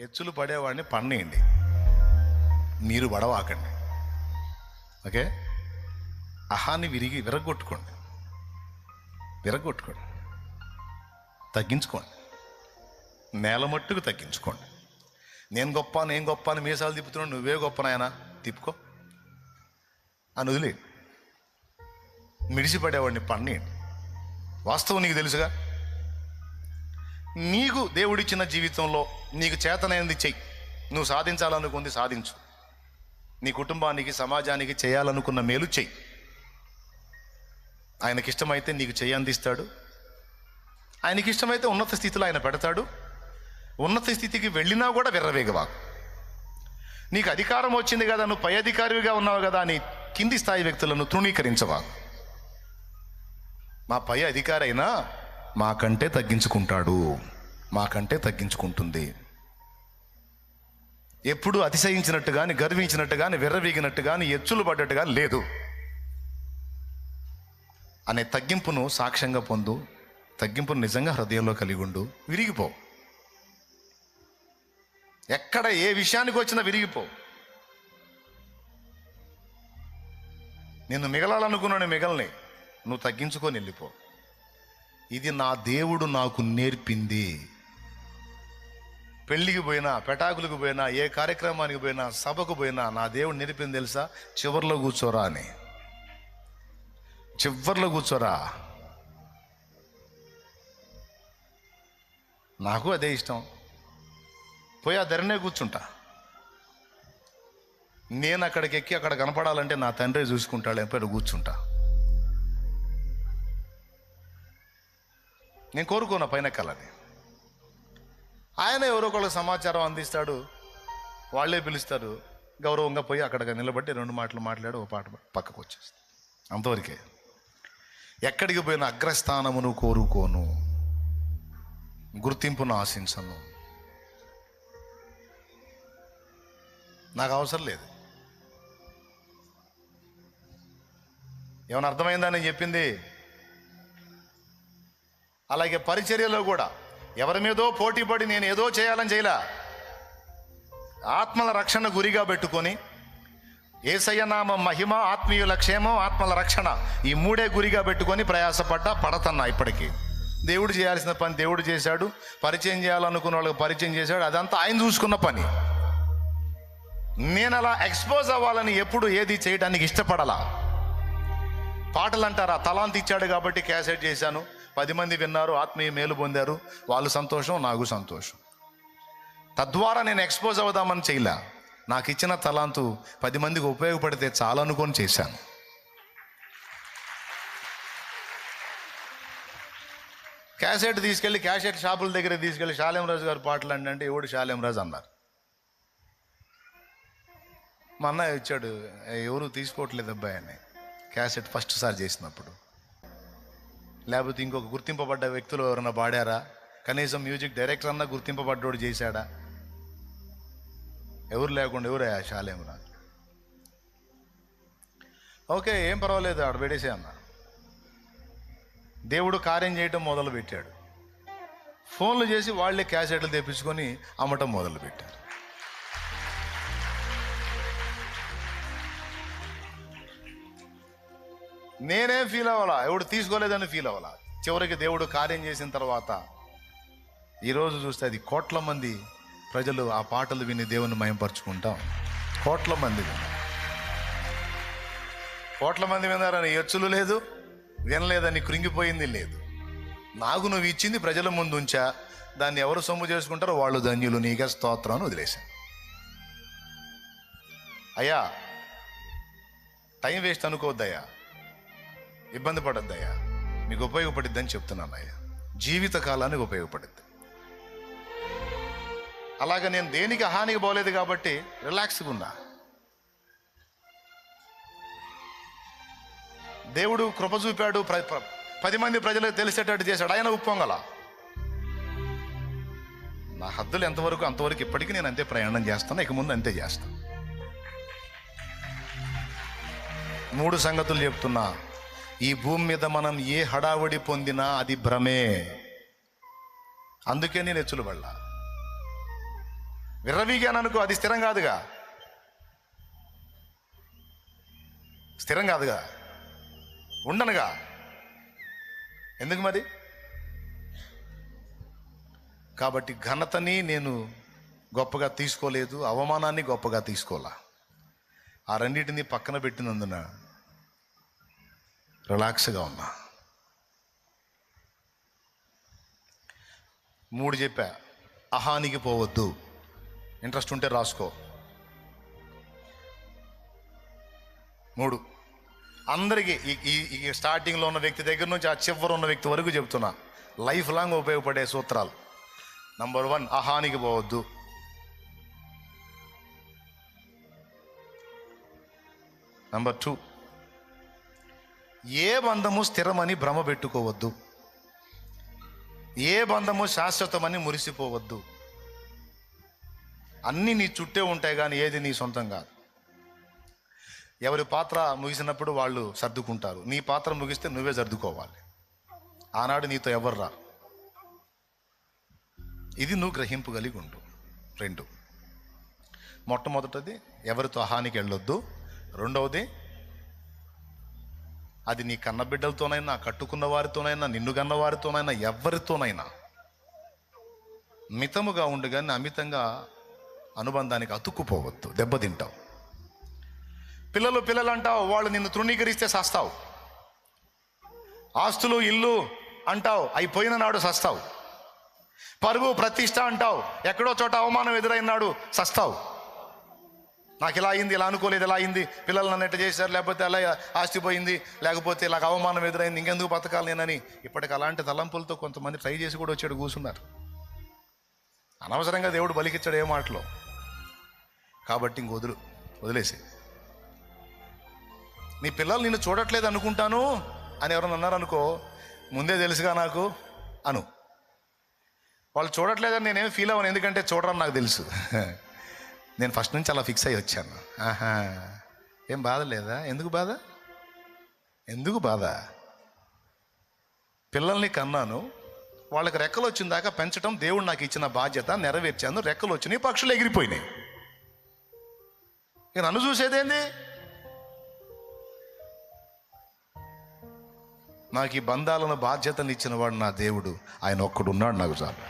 ఎచ్చులు పడేవాడిని పన్నేయండి, మీరు పడవాకండి. ఓకే, అహాన్ని విరగొట్టుకోండి, తగ్గించుకోండి, నేల మట్టుకు తగ్గించుకోండి. నేను గొప్ప అని మీసాలు తిప్పుతున్నాను, నువ్వే గొప్ప నాయనా తిప్పుకో అని వదిలే. మిడిసిపడేవాడిని పన్నేయండి. వాస్తవం నీకు తెలుసుగా. నీకు దేవుడిచ్చిన జీవితంలో నీకు చేతనైనది చెయ్యి. నువ్వు సాధించాలనుకుంది సాధించు. నీ కుటుంబానికి, సమాజానికి చేయాలనుకున్న మేలు చెయ్యి. ఆయనకిష్టమైతే నీకు చెయ్యి అందిస్తాడు. ఆయనకిష్టమైతే ఉన్నత స్థితిలో ఆయన పెడతాడు. ఉన్నత స్థితికి వెళ్ళినా కూడా విర్రవేగవాకు. నీకు అధికారం వచ్చింది కదా, నువ్వు పై అధికారిగా ఉన్నావు కదా అని కింది స్థాయి వ్యక్తులను తృణీకరించవాకు. మా పై అధికారి అయినా మాకంటే తగ్గించుకుంటాడు, మాకంటే తగ్గించుకుంటుంది. ఎప్పుడు అతిశయించినట్టు కానీ, గర్వించినట్టు కానీ, విర్రవీగినట్టు కానీ, ఎచ్చులు పడ్డట్టు కానీ లేదు అనే తగ్గింపును సాక్ష్యంగా పొందు. తగ్గింపును నిజంగా హృదయంలో కలిగి ఉండు. విరిగిపో. ఎక్కడ ఏ విషయానికి వచ్చినా విరిగిపో. నిన్ను మిగలాలనుకున్నాను మిగల్ని, నువ్వు తగ్గించుకొని వెళ్ళిపో. ఇది నా దేవుడు నాకు నేర్పింది. పెళ్ళికి పోయినా, పెటాకులకు పోయినా, ఏ కార్యక్రమానికి పోయినా, సభకు పోయినా నా దేవుడు నేర్పింది తెలుసా? చివర్లో కూర్చోరా అని. చివర్లో కూర్చోరా. నాకు అదే ఇష్టం. పోయి ఆ ధరనే కూర్చుంటా. నేను అక్కడికి ఎక్కి అక్కడ కనపడాలంటే నా తండ్రి చూసుకుంటాడు, పోయి కూర్చుంటా. నేను కోరుకోను పైన ఎక్కాలని. ఆయన ఎవరో ఒకళ్ళకి సమాచారం అందిస్తాడు, వాళ్ళే పిలుస్తారు. గౌరవంగా పోయి అక్కడ నిలబట్టి 2 మాటలు మాట్లాడి ఒక పాట పక్కకు వచ్చేస్తాను. అంతవరకే. ఎక్కడికి పోయిన అగ్రస్థానమును కోరుకోను, గుర్తింపును ఆశించను. నాకు అవసరం లేదు. ఏమైనా అర్థమైందా నేను చెప్పింది? అలాగే పరిచర్యలో కూడా ఎవరి మీదో పోటీ పడి నేను ఏదో చేయాలని చేయలా. ఆత్మల రక్షణ గురిగా పెట్టుకొని, యేసయ్య నామ మహిమ, ఆత్మీయుల క్షేమం, ఆత్మల రక్షణ, ఈ 3 గురిగా పెట్టుకొని పడతన్నా. ఇప్పటికీ దేవుడు చేయాల్సిన పని దేవుడు చేశాడు. పరిచయం చేయాలనుకున్న వాళ్ళకి పరిచయం చేశాడు. అదంతా ఆయన చూసుకున్న పని. నేను అలా ఎక్స్పోజ్ అవ్వాలని ఎప్పుడు ఏది చేయడానికి ఇష్టపడాలా. పాటలు అంటారా, తలాంతి ఇచ్చాడు కాబట్టి క్యాసెట్ చేశాను, 10 మంది విన్నారు, ఆత్మీయ మేలు పొందారు, వాళ్ళు సంతోషం, నాకు సంతోషం. తద్వారా నేను ఎక్స్పోజ్ అవుదామని చేయలే. నాకు ఇచ్చిన తలాంతు 10 మందికి ఉపయోగపడితే చాలనుకొని చేశాను. క్యాసెట్ తీసుకెళ్ళి క్యాసెట్ షాపుల దగ్గర తీసుకెళ్ళి షాలేంరాజు గారు పాటలు అంటే ఎవడు షాలేంరాజు అన్నారు. మా అన్నయ్య వచ్చాడు, ఎవరు తీసుకోవట్లేదు అబ్బాయి అని, క్యాసెట్ ఫస్ట్ సారి చేసినప్పుడు. లేకపోతే ఇంకొక గుర్తింపబడ్డ వ్యక్తులు ఎవరన్నా పాడారా? కనీసం మ్యూజిక్ డైరెక్టర్ అన్నా గుర్తింపబడ్డోడు చేశాడా? ఎవరు లేకుండా ఎవరయ్యా షాలేంరాజు? ఓకే, ఏం పర్వాలేదు, ఆడ పెట్టేసే అన్న. దేవుడు కార్యం చేయటం మొదలు పెట్టాడు. ఫోన్లు చేసి వాళ్ళే క్యాసెట్లు తెప్పించుకొని అమ్మటం మొదలు పెట్టారు. నేనేం ఫీల్ అవ్వాలా, ఎవడు తీసుకోలేదని ఫీల్ అవ్వాలా. చివరికి దేవుడు కార్యం చేసిన తర్వాత ఈరోజు చూస్తే అది కోట్ల మంది ప్రజలు ఆ పాటలు విని దేవుని మయంపరుచుకుంటాం. కోట్ల మంది విన్నారని ఎచ్చులు లేదు, వినలేదని కృంగిపోయింది లేదు. నాకు నువ్వు ఇచ్చింది ప్రజల ముందు ఉంచా, దాన్ని ఎవరు సొమ్ము చేసుకుంటారో వాళ్ళు ధన్యులు, నీకే స్తోత్రం అని వదిలేశాను. అయ్యా, టైం వేస్ట్ అనుకోవద్దయ్యా, ఇబ్బంది పడద్దయ్యా, మీకు ఉపయోగపడిద్దని చెప్తున్నాను అయ్యా. జీవితకాలానికి ఉపయోగపడిద్ది. అలాగే నేను దేనికి హానికి పోలేదు కాబట్టి రిలాక్స్గా ఉన్నా. దేవుడు కృప చూపాడు, 10 మంది ప్రజలకు తెలిసేటట్టు చేశాడు. ఆయన ఉప్పొంగల. నా హద్దులు ఎంతవరకు అంతవరకు ఇప్పటికీ నేను అంతే ప్రయాణం చేస్తాను, ఇక ముందు అంతే చేస్తాను. 3 సంగతులు చెప్తున్నా. ఈ భూమి మీద మనం ఏ హడావుడి పొందినా అది భ్రమే. అందుకే నేను ఎచ్చులు పడలా. విర్రవీగాను అనుకో, అది స్థిరం కాదుగా, స్థిరం కాదుగా, ఉండనుగా. ఎందుకు మరి? కాబట్టి ఘనతని నేను గొప్పగా తీసుకోలేదు, అవమానాన్ని గొప్పగా తీసుకోలే. ఆ రెండింటిని పక్కన పెట్టినందున రిలాక్స్గా ఉన్నా. 3 చెప్పా. అహానికి పోవద్దు. ఇంట్రెస్ట్ ఉంటే రాసుకో. 3 అందరికీ, ఈ స్టార్టింగ్లో ఉన్న వ్యక్తి దగ్గర నుంచి ఆ చివరి ఉన్న వ్యక్తి వరకు చెప్తున్నా, లైఫ్ లాంగ్ ఉపయోగపడే సూత్రాలు. నంబర్ 1, అహానికి పోవద్దు. నంబర్ 2, ఏ బంధము స్థిరమని భ్రమ పెట్టుకోవద్దు. ఏ బంధము శాశ్వతమని మురిసిపోవద్దు. అన్నీ నీ చుట్టే ఉంటాయి కానీ ఏది నీ సొంతం కాదు. ఎవరి పాత్ర ముగిసినప్పుడు వాళ్ళు సర్దుకుంటారు. నీ పాత్ర ముగిస్తే నువ్వే సర్దుకోవాలి. ఆనాడు నీతో ఎవరు రారు. ఇది నువ్వు గ్రహింపు కలిగి ఉండు. 2, మొట్టమొదటిది ఎవరితో అహానికి వెళ్ళొద్దు. 2వది, అది నీ కన్న బిడ్డలతోనైనా, కట్టుకున్న వారితోనైనా, నిన్ను కన్న వారితోనైనా, ఎవరితోనైనా మితముగా ఉండు కానీ అమితంగా అనుబంధానికి అతుక్కుపోవద్దు, దెబ్బతింటావు. పిల్లలు అంటావు, వాళ్ళు నిన్ను తృణీకరిస్తే సస్తావు. ఆస్తులు ఇల్లు అంటావు, అయిపోయిన నాడు సస్తావు. పరువు ప్రతిష్ట అంటావు, ఎక్కడో చోట అవమానం ఎదురైనాడు సస్తావు. నాకు ఇలా అయింది, ఇలా అనుకోలేదు, ఇలా అయింది, పిల్లలు నన్ను ఎట్లా చేశారు, లేకపోతే అలా ఆస్తి పోయింది, లేకపోతే ఇలా అవమానం ఎదురైంది, ఇంకెందుకు బతకాలి నేనని. ఇప్పటికి అలాంటి తలంపులతో కొంతమంది ట్రై చేసి కూడా వచ్చాడు కూర్చున్నారు. అనవసరంగా దేవుడు బలికిచ్చాడు ఏ మాటలో. కాబట్టి ఇంక వదిలేసి. నీ పిల్లలు నిన్ను చూడట్లేదు అనుకుంటాను అని ఎవరైనా అన్నారనుకో, ముందే తెలుసుగా నాకు అను. వాళ్ళు చూడట్లేదని నేనేం ఫీల్ అవ్వను, ఎందుకంటే చూడరని నాకు తెలుసు. నేను ఫస్ట్ నుంచి అలా ఫిక్స్ అయ్యి వచ్చాను. ఏం బాధ లేదా? ఎందుకు బాధ? పిల్లల్ని కన్నాను, వాళ్ళకి రెక్కలు వచ్చిన దాకా పెంచడం దేవుడు నాకు ఇచ్చిన బాధ్యత, నెరవేర్చాను. రెక్కలు వచ్చినాయి, పక్షులు ఎగిరిపోయినాయి. ఇక నన్ను చూసేదేంది? నాకు ఈ బంధాలను బాధ్యతలు ఇచ్చిన వాడు నా దేవుడు. ఆయన ఒక్కడు ఉన్నాడు, నాకు చాలు.